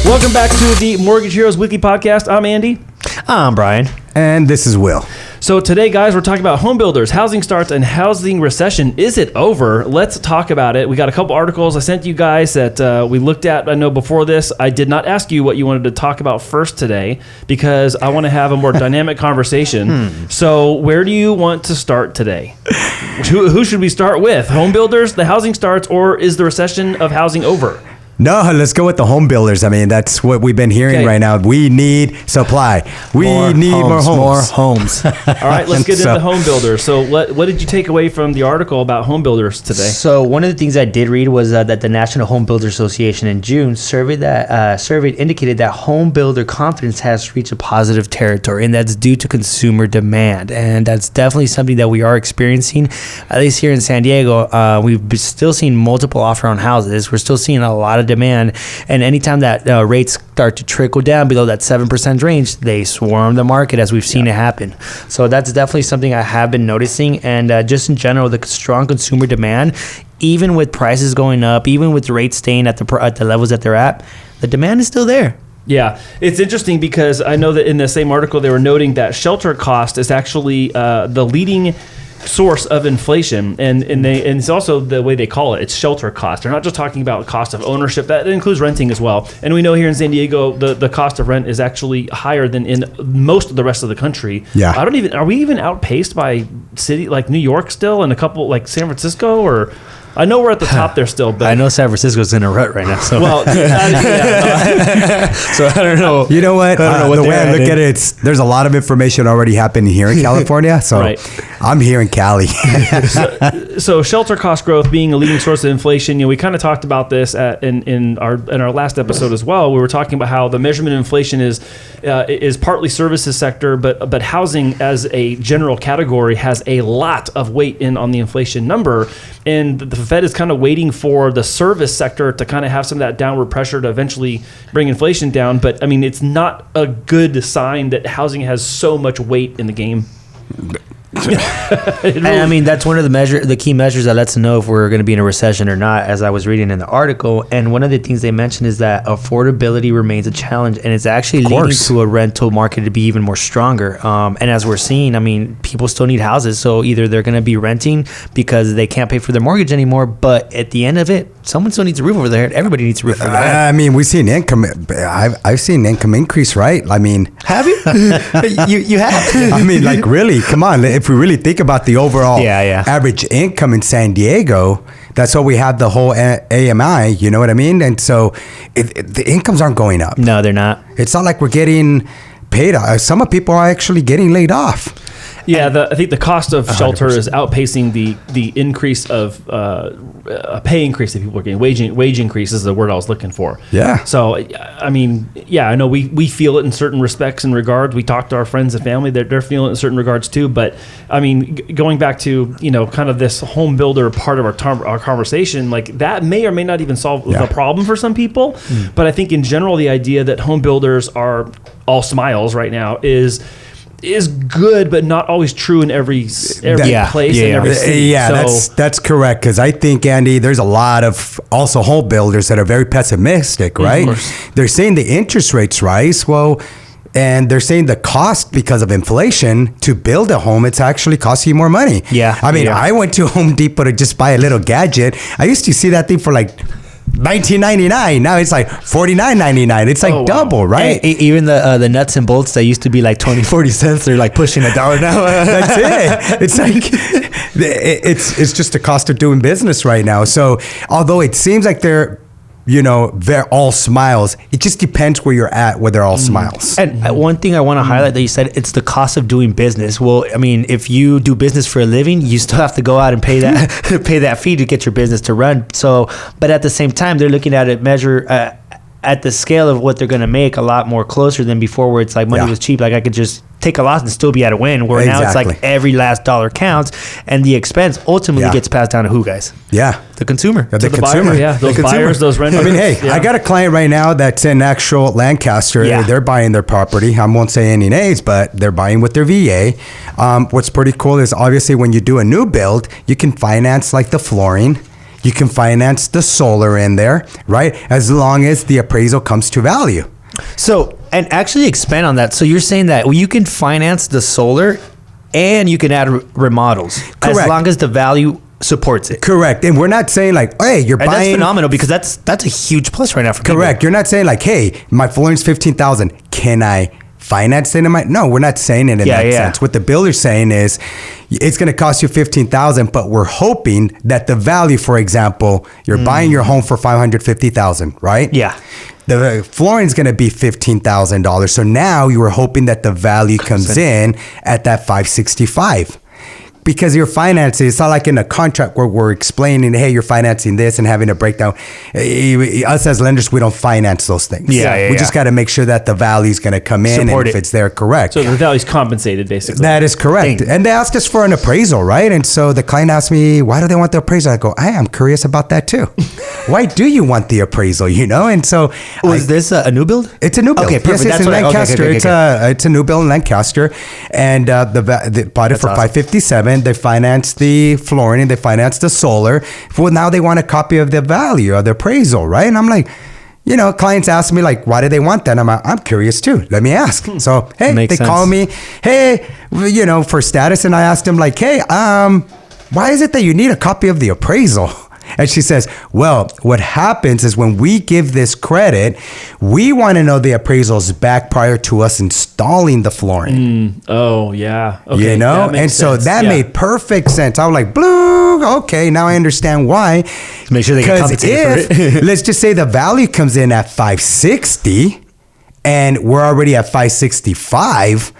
Welcome back to the Mortgage Heroes Weekly Podcast. I'm Andy. I'm Brian. And this is Will. So today, guys, we're talking about home builders, housing starts, and housing recession. Is it over? Let's talk about it. We got a couple articles I sent you guys that we looked at. I know before this, I did not ask you what you wanted to talk about first today because I want to have a more dynamic conversation. So where do you want to start today? Who should we start with? Home builders, the housing starts, or is the recession of housing over? No, let's go with the home builders. I mean, that's what we've been hearing right now. We need supply. We need more homes. All right, let's get into home builders. So what did you take away from the article about home builders today? So one of the things I did read was that the National Home Builder Association in June surveyed indicated that home builder confidence has reached a positive territory, and that's due to consumer demand. And that's definitely something that we are experiencing. At least here in San Diego, we've still seen multiple offer on houses. We're still seeing a lot of demand, and anytime that rates start to trickle down below that 7% range, they swarm the market, as we've seen it happen. So that's definitely something I have been noticing, and just in general, the strong consumer demand, even with prices going up, even with rates staying at the levels that they're at, the demand is still there. Yeah, it's interesting because I know that in the same article they were noting that shelter cost is actually the leading source of inflation, and it's also the way they call it. It's shelter cost. They're not just talking about cost of ownership. That includes renting as well. And we know here in San Diego, the cost of rent is actually higher than in most of the rest of the country. Yeah. Are we even outpaced by city like New York still, and a couple like San Francisco? Or I know we're at the top there still, but I know San Francisco's in a rut right now. So well, so I don't know. You know what? I don't know what the way I look at it, there's a lot of information already happening here in California. So right. I'm here in Cali. So shelter cost growth being a leading source of inflation, we kind of talked about this in our last episode as well. We were talking about how the measurement of inflation is partly services sector, but housing as a general category has a lot of weight in on the inflation number, and the Fed is kind of waiting for the service sector to kind of have some of that downward pressure to eventually bring inflation down. But I mean, it's not a good sign that housing has so much weight in the game. And I mean, that's one of the key measures that lets us know if we're going to be in a recession or not, as I was reading in the article. And one of the things they mentioned is that affordability remains a challenge, and it's actually leading to a rental market to be even more stronger. And as we're seeing, I mean, people still need houses, so either they're going to be renting because they can't pay for their mortgage anymore, but at the end of it, someone still needs a roof over their head. Everybody needs a roof over their head. I mean, we've seen income. I've seen income increase, right? I mean, have you? you have? I mean, like, really? Come on. If we really think about the overall average income in San Diego, that's why we have the whole AMI. You know what I mean? And so the incomes aren't going up. No, they're not. It's not like we're getting paid. Some people are actually getting laid off. Yeah, I think the cost of shelter 100%. Is outpacing the increase of a pay increase that people are getting. Wage increase is the word I was looking for. Yeah. So, I mean, yeah, I know we feel it in certain respects and regards. We talk to our friends and family that they're feeling it in certain regards too. But, I mean, going back to, kind of this home builder part of our conversation, like that may or may not even solve the problem for some people. But I think in general, the idea that home builders are all smiles right now is good, but not always true in every place and every city. Yeah, that's correct. Because I think, Andy, there's a lot of also home builders that are very pessimistic, right? They're saying the interest rates rise. Well, and they're saying the cost because of inflation to build a home, it's actually costing you more money. Yeah. I mean, I went to Home Depot to just buy a little gadget. I used to see that thing for like $19.99. Now it's like $49.99. It's like double, right? And even the nuts and bolts that used to be like 20-40 cents, they're like pushing $1 now. That's it. It's like it's just the cost of doing business right now. So although it seems like they're all smiles, it just depends where you're at, where they're all smiles. And one thing I want to highlight that you said, it's the cost of doing business. Well, I mean, if you do business for a living, you still have to go out and pay that fee to get your business to run. So, but at the same time, they're looking at it at the scale of what they're going to make a lot more closer than before, where it's like money was cheap. Like I could just take a loss and still be at a win, where now it's like every last dollar counts, and the expense ultimately gets passed down to who, guys? Yeah. The consumer. The consumer. Buyer, those buyers, those renters. I mean, hey, I got a client right now that's in actual Lancaster. Yeah. They're buying their property. I won't say any names, but they're buying with their VA. What's pretty cool is obviously when you do a new build, you can finance like the flooring. You can finance the solar in there, right? As long as the appraisal comes to value. So, and actually expand on that. So you're saying that you can finance the solar and you can add remodels. Correct. As long as the value supports it. Correct. And we're not saying like, hey, you're And buying. that's phenomenal because that's a huge plus right now for Correct. people. You're not saying like, hey, my flooring's $15,000. Can I finance it? No, we're not saying it in that sense. What the builder's saying is it's going to cost you $15,000, but we're hoping that the value, for example, you're buying your home for $550,000, right? Yeah. The flooring's going to be $15,000. So now you were hoping that the value comes in at that $565,000. Because you're financing, it's not like in a contract where we're explaining, hey, you're financing this and having a breakdown. Us as lenders, we don't finance those things. We just got to make sure that the value is going to come in and if it's there, correct. So the value's compensated, basically. That is correct. And they asked us for an appraisal, right? And so the client asked me, why do they want the appraisal? I go, I am curious about that too. Why do you want the appraisal, And so... Was this a new build? It's a new build. Okay, perfect. Yes, it's in Lancaster. It's a new build in Lancaster. And they bought it for $557,000. They financed the flooring, they financed the solar. Well, now they want a copy of the value of the appraisal, right? And I'm like, clients ask me like, why do they want that? I'm curious too. Let me ask. So, hey, they call me, hey, for status. And I asked them like, hey, why is it that you need a copy of the appraisal? And she says, well, what happens is when we give this credit, we want to know the appraisal's back prior to us installing the flooring. Oh, yeah. Okay, and so that made perfect sense. I was like, blue, okay, now I understand why. Make sure they get compensated for it. Let's just say the value comes in at $560 and we're already at $565.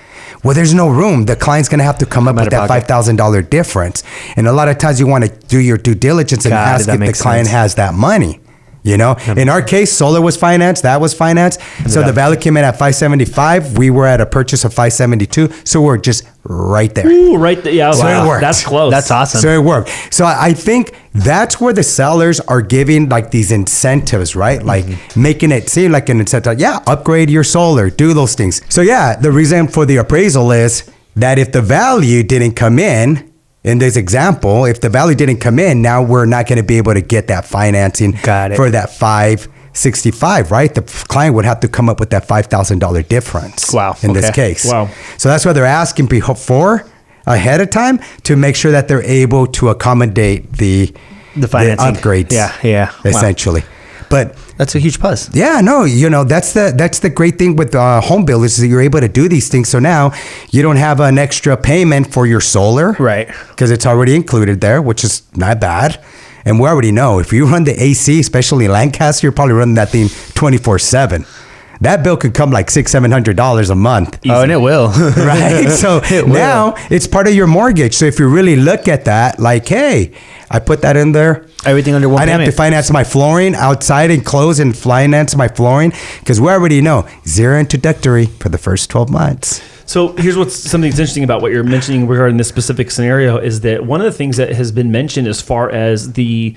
Well, there's no room. The client's going to have to come up with that $5,000 difference. And a lot of times you want to do your due diligence and ask if the client has that money. In our case, solar was financed, that was financed. So the value came in at $575. We were at a purchase of $572. So we're just right there. Ooh, right there. Yeah, so it worked. That's close. That's awesome. So it worked. So I think that's where the sellers are giving like these incentives, right? Like making it seem like an incentive. Yeah, upgrade your solar, do those things. So yeah, the reason for the appraisal is that if the value didn't come in this example, if the value didn't come in, now we're not going to be able to get that financing for that $565, right? The client would have to come up with that $5,000 difference. Wow. In this case. Wow. So that's why they're asking before ahead of time to make sure that they're able to accommodate the financing upgrades. Yeah. Essentially. Wow. But that's a huge plus. Yeah, no, that's the great thing with home builders is that you're able to do these things. So now you don't have an extra payment for your solar, right? Because it's already included there, which is not bad. And we already know if you run the AC, especially in Lancaster, you're probably running that thing 24/7. That bill could come like $600-$700 a month. Easy. Oh, and it will. Right? So now it's part of your mortgage. So if you really look at that, like, hey, I put that in there. Everything under one I'd have to finance my flooring outside and close and finance my flooring because we already know zero introductory for the first 12 months. So here's something that's interesting about what you're mentioning regarding this specific scenario is that one of the things that has been mentioned as far as the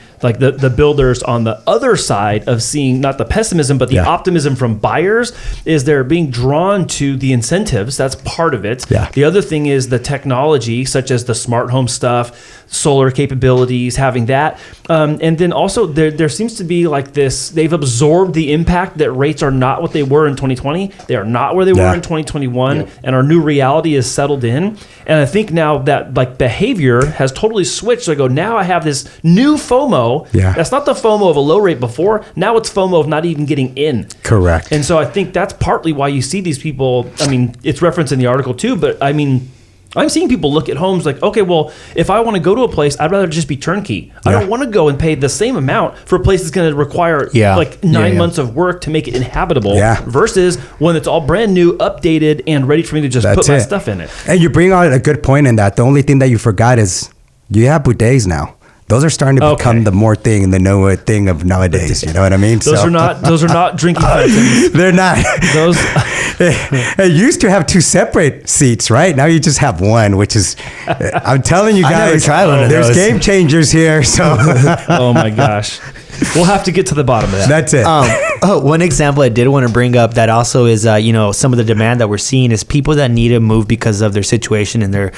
builders on the other side of seeing not the pessimism but the optimism from buyers is they're being drawn to the incentives. That's part of it. Yeah. The other thing is the technology such as the smart home stuff, solar capabilities, having that. And then also there seems to be like this, they've absorbed the impact that rates are not what they were in 2020. They are not where they were in 2021. And our new reality is settled in. And I think now that like behavior has totally switched. So I go, now I have this new FOMO. Yeah. That's not the FOMO of a low rate before. Now it's FOMO of not even getting in. Correct. And so I think that's partly why you see these people. I mean, it's referenced in the article too, but I mean, I'm seeing people look at homes like, okay, well, if I want to go to a place, I'd rather just be turnkey. I don't want to go and pay the same amount for a place that's going to require like 9 months of work to make it inhabitable versus one that's all brand new, updated, and ready for me to just put my stuff in it. And you bring out a good point in that. The only thing that you forgot is you have bidets now. Those are starting to become the more thing and the no thing of nowadays. You know what I mean? Those are not drinking fountains. They're not. Those. It used to have two separate seats, right? Now you just have one, which is, I'm telling you guys, I never tried one of there's those. game changers here. So, oh my gosh, we'll have to get to the bottom of that. That's it. One example I did want to bring up that also is, some of the demand that we're seeing is people that need to move because of their situation in their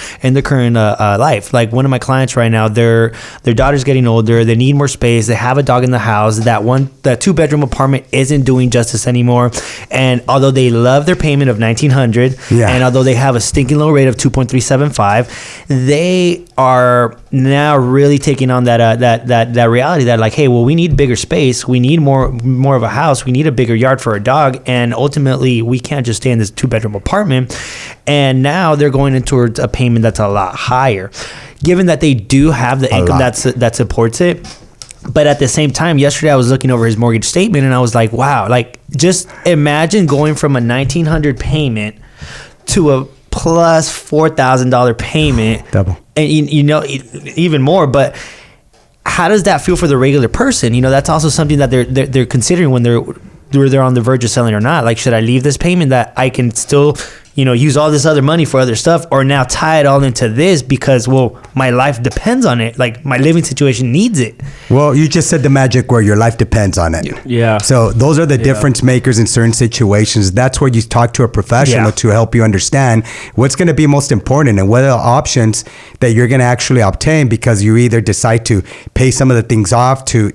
current life. Like one of my clients right now, their daughter's getting older. They need more space. They have a dog in the house. That 2-bedroom apartment isn't doing justice anymore. And although they love their payment of $1,900, and although they have a stinking low rate of 2.375, they are now really taking on that reality that like, hey, well, we need bigger space. We need more of a house. We need a bigger yard for our dog. And ultimately, we can't just stay in this 2-bedroom apartment. And now they're going in towards a payment that's a lot higher, given that they do have the income that supports it. But at the same time, yesterday I was looking over his mortgage statement and I was like, wow, like just imagine going from a $1,900 payment to a plus $4,000 payment. Double. And even more, but how does that feel for the regular person? That's also something that they're considering when they're on the verge of selling or not. Like, should I leave this payment that I can still, use all this other money for other stuff, or now tie it all into this because, well, my life depends on it. Like my living situation needs it. Well, you just said the magic word, your life depends on it. Yeah. So those are the difference makers in certain situations. That's where you talk to a professional to help you understand what's going to be most important and what are the options that you're going to actually obtain, because you either decide to pay some of the things off to,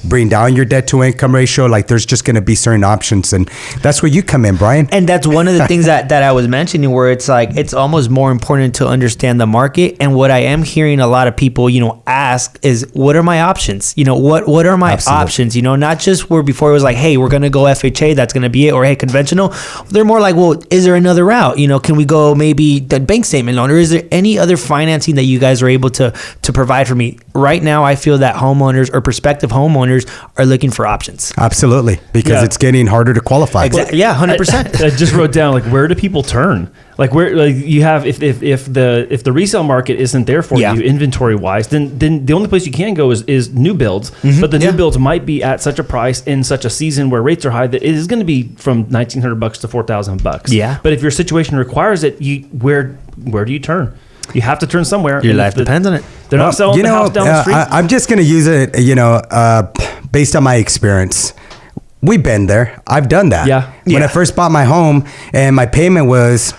bring down your debt to income ratio. Like there's just going to be certain options, and that's where you come in, Brian. And that's one of the things that I was mentioning, where it's like it's almost more important to understand the market. And what I am hearing a lot of people, ask is, what are my options? What are my options? Not just where before it was like, hey, we're going to go FHA, that's going to be it, or hey, conventional. They're more like, well, is there another route? Can we go maybe the bank statement loan, or is there any other financing that you guys are able to provide for me? Right now, I feel that homeowners or prospective homeowners are looking for options. Absolutely, because it's getting harder to qualify. Exactly. Yeah, 100%. I just wrote down, like, where do people turn? Like where, like you have, if the resale market isn't there for you inventory wise, then the only place you can go is new builds. Mm-hmm. But the new builds might be at such a price in such a season where rates are high that it is going to be from $1,900 to $4,000. Yeah. But if your situation requires it, where do you turn? You have to turn somewhere. Your life depends on it. They're not selling the house down the street. I'm just going to use it, based on my experience. We've been there. I've done that. Yeah. When I first bought my home and my payment was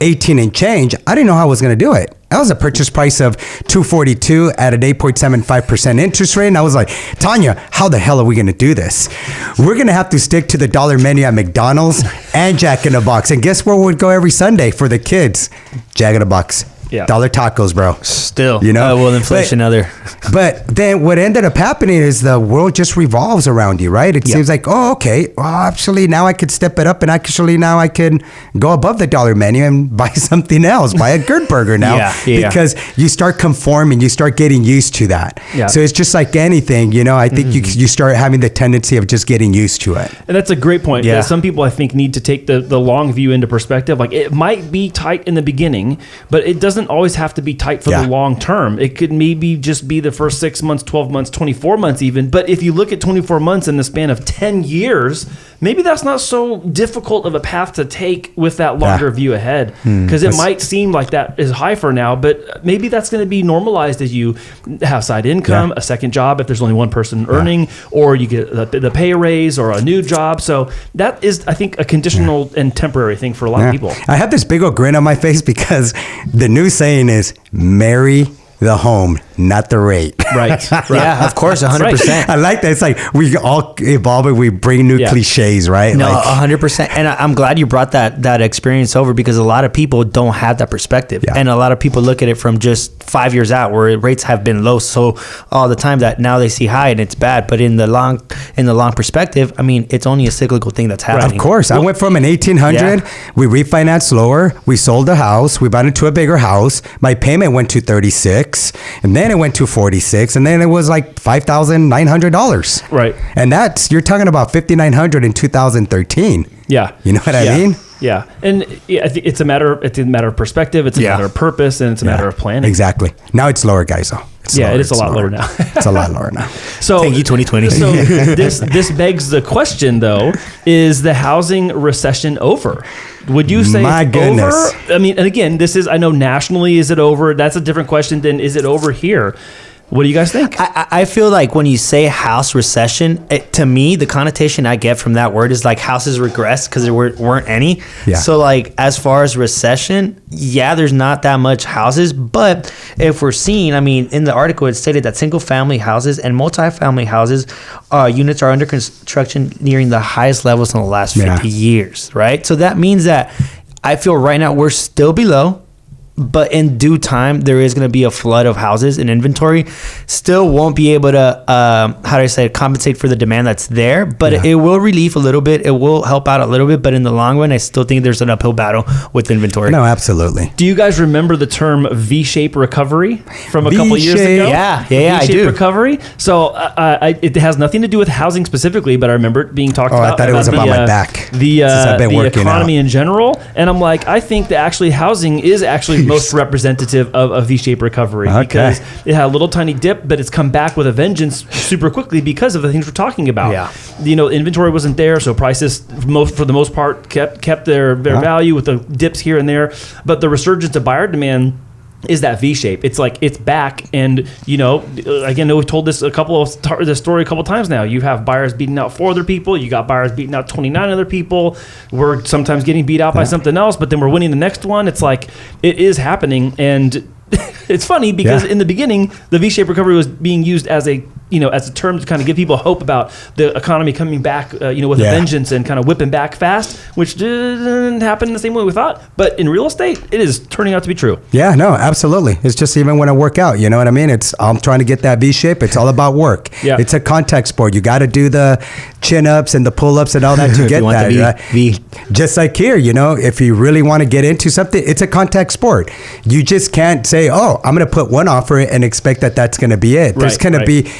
18 and change, I didn't know how I was going to do it. That was a purchase price of $242 at an 8.75% interest rate. And I was like, Tanya, how the hell are we going to do this? We're going to have to stick to the dollar menu at McDonald's and Jack in the Box. And guess where we'd go every Sunday for the kids? Jack in the Box. Yeah. Dollar tacos, bro. Still. Well, inflation other. But then what ended up happening is the world just revolves around you, right? It seems like, oh, okay, well, actually now I could step it up, and actually now I can go above the dollar menu and buy something else, buy a good burger now. Because you start conforming, you start getting used to that. Yeah. So it's just like anything, I think you start having the tendency of just getting used to it. And that's a great point. Yeah. Some people, I think, need to take the long view into perspective. Like, it might be tight in the beginning, but it doesn't always have to be tight for the long term. It could maybe just be the first 6 months, 12 months, 24 months even. But if you look at 24 months in the span of 10 years, maybe that's not so difficult of a path to take with that longer view ahead. Because it might seem like that is high for now, but maybe that's going to be normalized as you have side income, a second job if there's only one person earning, or you get the pay raise or a new job. So that is, I think, a conditional and temporary thing for a lot of people. I have this big old grin on my face because the new saying is marry the home, not the rate. Right. Yeah, of course, 100%. Right. I like that. It's like we all evolve and we bring new cliches, right? No, 100%. And I'm glad you brought that experience over, because a lot of people don't have that perspective. Yeah. And a lot of people look at it from just 5 years out, where rates have been low so all the time that now they see high and it's bad. But in the long perspective, I mean, it's only a cyclical thing that's happening. Of course. I went from an 1800, we refinanced lower, we sold a house, we bought into a bigger house. My payment went to 36, and then it went to 46, and then it was like $5,900. Right. And you're talking about $5,900 in 2013. Yeah. You know what I mean? Yeah. And I think it's a matter of perspective, it's a matter of purpose, and it's a matter of planning. Exactly. Now it's lower, guys, though. It is a lot lower now. It's a lot lower now. So thank you, 2020. So this begs the question, though: is the housing recession over? Would you say it's over? I mean, and again, I know nationally, is it over? That's a different question than is it over here? What do you guys think? I feel like when you say house recession, to me, the connotation I get from that word is like houses regress because there weren't any. Yeah. So like as far as recession, yeah, there's not that much houses. But if we're seeing, I mean, in the article, it stated that single family houses and multifamily houses units are under construction nearing the highest levels in the last 50 years, right? So that means that I feel right now we're still below. But in due time, there is going to be a flood of houses in inventory. Still won't be able to, compensate for the demand that's there. But it will relieve a little bit. It will help out a little bit. But in the long run, I still think there's an uphill battle with inventory. No, absolutely. Do you guys remember the term V-shape recovery from a couple years ago? Yeah, I do. V-shape recovery. So it has nothing to do with housing specifically, but I remember it being talked about. I thought it was about my back. The economy in general. And I'm like, I think that actually housing is actually most representative of a V-shaped recovery because it had a little tiny dip, but it's come back with a vengeance super quickly because of the things we're talking about. Yeah. Inventory wasn't there, so prices for the most part kept their value with the dips here and there. But the resurgence of buyer demand is that V shape. It's like it's back, and again, we've told this story a couple times now. You have buyers beating out 4 other people. You got buyers beating out 29 other people. We're sometimes getting beat out by something else, but then we're winning the next one. It's like it is happening, and it's funny because in the beginning, the V-shaped recovery was being used as a term to kind of give people hope about the economy coming back, with a vengeance and kind of whipping back fast, which didn't happen the same way we thought. But in real estate, it is turning out to be true. Yeah, no, absolutely. It's just even when I work out, you know what I mean? I'm trying to get that V shape. It's all about work. Yeah. It's a contact sport. You got to do the chin ups and the pull ups and all that to get that. Right? Just like here, if you really want to get into something, it's a contact sport. You just can't say, oh, I'm going to put one offer and expect that that's going to be it. There's going to be...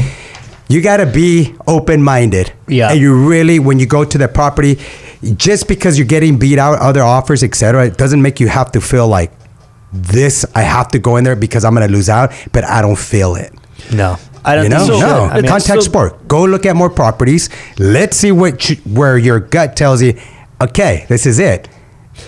You got to be open-minded. Yeah. And you really, when you go to the property, just because you're getting beat out, other offers, etc., it doesn't make you have to feel like this, I have to go in there because I'm going to lose out, but I don't feel it. No. I don't think so. No, I mean, contact sport. Go look at more properties. Let's see where your gut tells you, okay, this is it.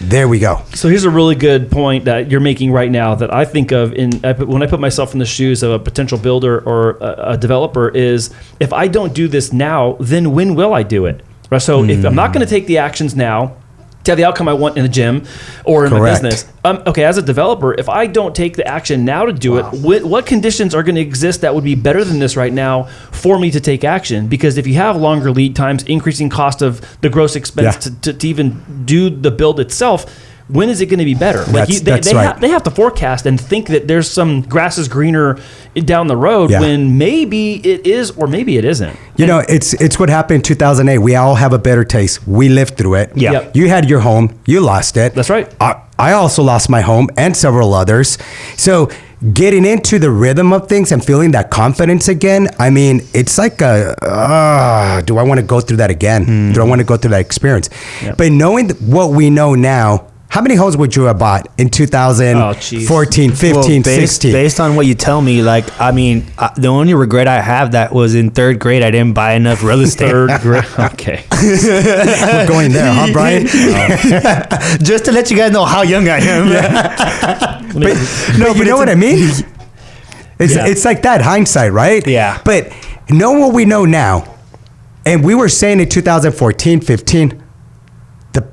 There we go. So here's a really good point that you're making right now that I think of when I put myself in the shoes of a potential builder or a developer is if I don't do this now, then when will I do it? Right? So if I'm not going to take the actions now to have the outcome I want in the gym or in my business. As a developer, if I don't take the action now to do it, what conditions are going to exist that would be better than this right now for me to take action? Because if you have longer lead times, increasing cost of the gross expense to even do the build itself, when is it going to be better? Like they have to forecast and think that there's some grass is greener down the road when maybe it is or maybe it isn't. It's what happened in 2008. We all have a better taste. We lived through it. Yeah. Yep. You had your home. You lost it. That's right. I also lost my home and several others. So getting into the rhythm of things and feeling that confidence again, I mean, it's like do I want to go through that again? Do I want to go through that experience? Yep. But knowing what we know now, how many homes would you have bought in 2014, 15, 16? Based on what you tell me, the only regret I have that was in 3rd grade, I didn't buy enough real estate. 3rd grade. Okay. We're going there, huh, Brian? Just to let you guys know how young I am. But you know what I mean? It's like that hindsight, right? Yeah. But know what we know now. And we were saying in 2014, 15,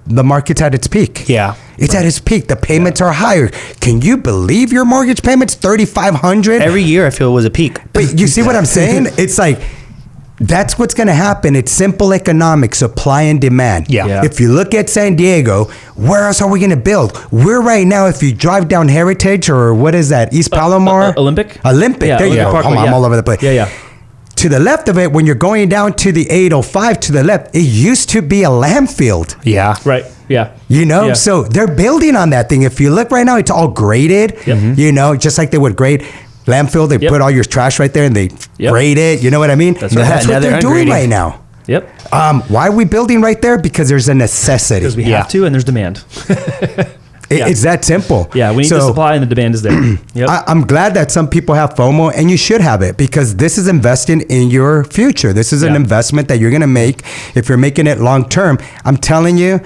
the market's at its peak. Yeah. It's at its peak. The payments are higher. Can you believe your mortgage payments $3,500 every year? I feel it was a peak. But you see what I'm saying? It's like that's what's going to happen. It's simple economics, supply and demand. Yeah. If you look at San Diego, where else are we going to build? We're right now. If you drive down Heritage or what is that, East Palomar, Olympic. Yeah, there you go. Parkway, I'm all over the place. Yeah. To the left of it, when you're going down to the 805 to the left, it used to be a lamb field. Yeah. Right. Yeah. So they're building on that thing. If you look right now, it's all graded, just like they would grade lamb field. They put all your trash right there and they grade it. You know what I mean? That's right. That's what they're doing right now. Yep. Why are we building right there? Because there's a necessity. Because we have to and there's demand. It's that simple. Yeah, we need the supply and the demand is there. Yep. I'm glad that some people have FOMO, and you should have it because this is investing in your future. This is an investment that you're going to make if you're making it long term. I'm telling you,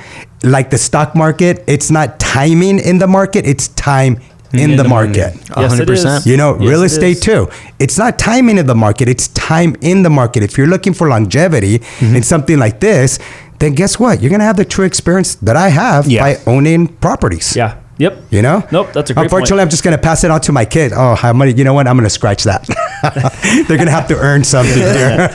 like the stock market, it's not timing in the market, it's time in the market. Yes, it is. 100%. You know, Yes, real it estate is. too. It's not timing in the market, it's time in the market. If you're looking for longevity in something like this, then guess what? You're going to have the true experience that I have by owning properties. Yeah. Yep. You know? Nope, that's a great Unfortunately, point. I'm just going to pass it on to my kids. Oh, how many? You know what? I'm going to scratch that. They're going to have to earn something here.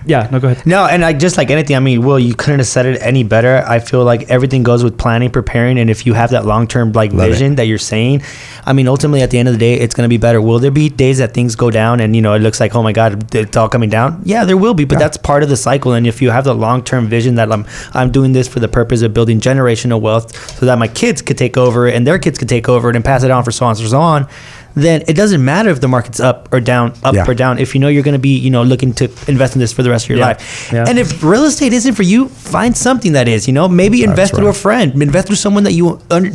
Yeah, no, go ahead. No, and I just like anything. I mean, Will, you couldn't have said it any better. I feel like everything goes with planning, preparing, and if you have that long-term like vision that you're saying, I mean, ultimately at the end of the day, it's going to be better. Will there be days that things go down and, you know, it looks like, oh my God, it's all coming down? Yeah, there will be, but that's part of the cycle. And if you have the long-term vision that I'm doing this for the purpose of building generational wealth so that my kids could take over it and their kids could take over it and pass it on for so on and so on, then it doesn't matter if the market's up or down, or down. If you know you're going to be, you know, looking to invest in this for the rest of your life. Yeah. And if real estate isn't for you, find something that is, you know, maybe invest through a friend, invest through someone that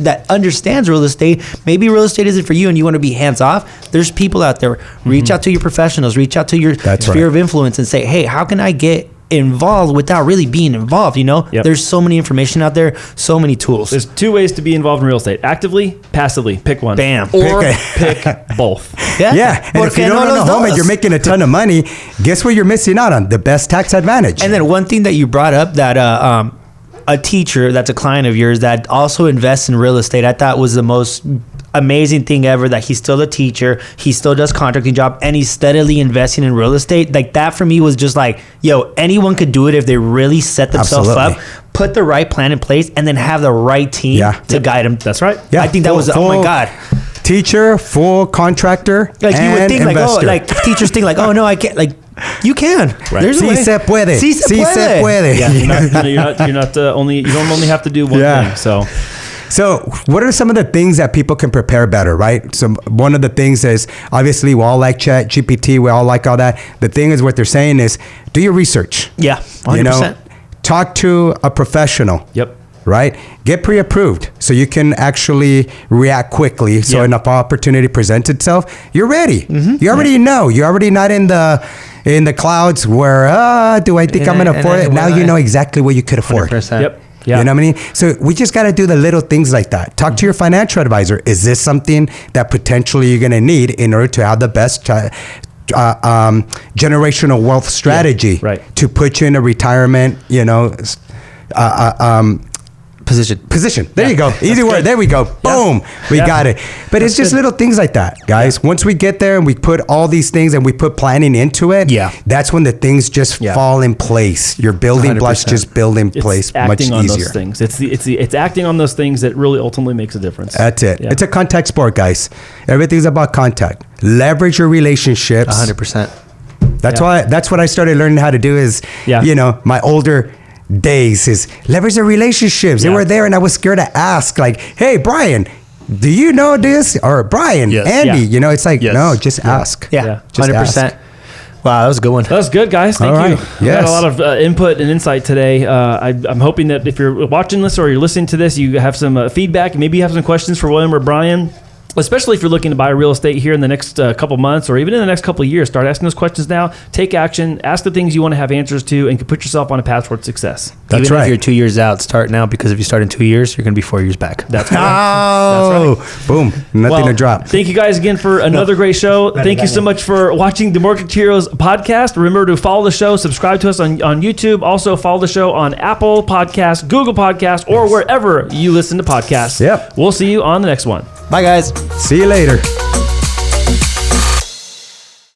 that understands real estate. Maybe real estate isn't for you and you want to be hands off. There's people out there. Reach out to your professionals, reach out to your sphere of influence and say, hey, how can I get involved without really being involved? You know, there's so many information out there, so many tools. There's two ways to be involved in real estate: actively, passively. Pick one. Bam. Or pick both. Yeah. And if you don't own a home and you're making a ton of money, guess what you're missing out on? The best tax advantage. And then one thing that you brought up that a teacher that's a client of yours that also invests in real estate, I thought was the most amazing thing ever, that he's still a teacher, he still does contracting job, and he's steadily investing in real estate. Like that for me was just like, yo, anyone could do it if they really set themselves up, put the right plan in place, and then have the right team to guide them. That's right. I think that was, oh my God. Teacher, full contractor, like you would think investor. like, oh, like teachers think like, oh no, I can't, like you can. Right. There's a way. Sí se puede. Sí se puede. Yeah, you don't only have to do one thing. So what are some of the things that people can prepare better, right? So one of the things is, obviously we all like Chat GPT, we all like all that. The thing is, what they're saying is, do your research. Yeah, 100%. You know, talk to a professional. Yep. Right? Get pre-approved so you can actually react quickly. So if an opportunity presents itself, you're ready. You already know. You're already not in the clouds where, do I think I'm going to afford it? Now you know exactly what you could afford. 100%. Yep. Yeah. You know what I mean? So we just got to do the little things like that. Talk to your financial advisor. Is this something that potentially you're going to need in order to have the best generational wealth strategy to put you in a retirement, you know, position. There you go. Easy word. There we go. Boom. We got it. But it's just little things like that, guys. Once we get there and we put all these things and we put planning into it, that's when the things just fall in place. Your building blocks just build in place much easier. On those things. It's acting on those things that really ultimately makes a difference. That's it. It's a contact sport, guys. Everything's about contact. Leverage your relationships. 100%. That's what I started learning how to do is, you know, my older days is leverage the relationships. They were there and I was scared to ask, like, hey, Brian, do you know this? Or Brian, Andy, you know, it's like, no, just ask. Yeah. Just 100%. ask. Wow, that was a good one. That was good, guys. Thank you. Yes. We had a lot of input and insight today. I'm hoping that if you're watching this or you're listening to this, you have some feedback. Maybe you have some questions for William or Brian. Especially if you're looking to buy real estate here in the next couple months or even in the next couple of years. Start asking those questions now. Take action. Ask the things you want to have answers to and can put yourself on a path towards success. That's even if you're 2 years out, start now, because if you start in 2 years, you're going to be 4 years back. That's right. Oh, that's right. Boom. Nothing to drop. Thank you guys again for another great show. Thank you so much for watching the Mortgage Heroes podcast. Remember to follow the show, subscribe to us on YouTube. Also follow the show on Apple Podcasts, Google Podcasts, or wherever you listen to podcasts. Yep. We'll see you on the next one. Bye, guys. See you later.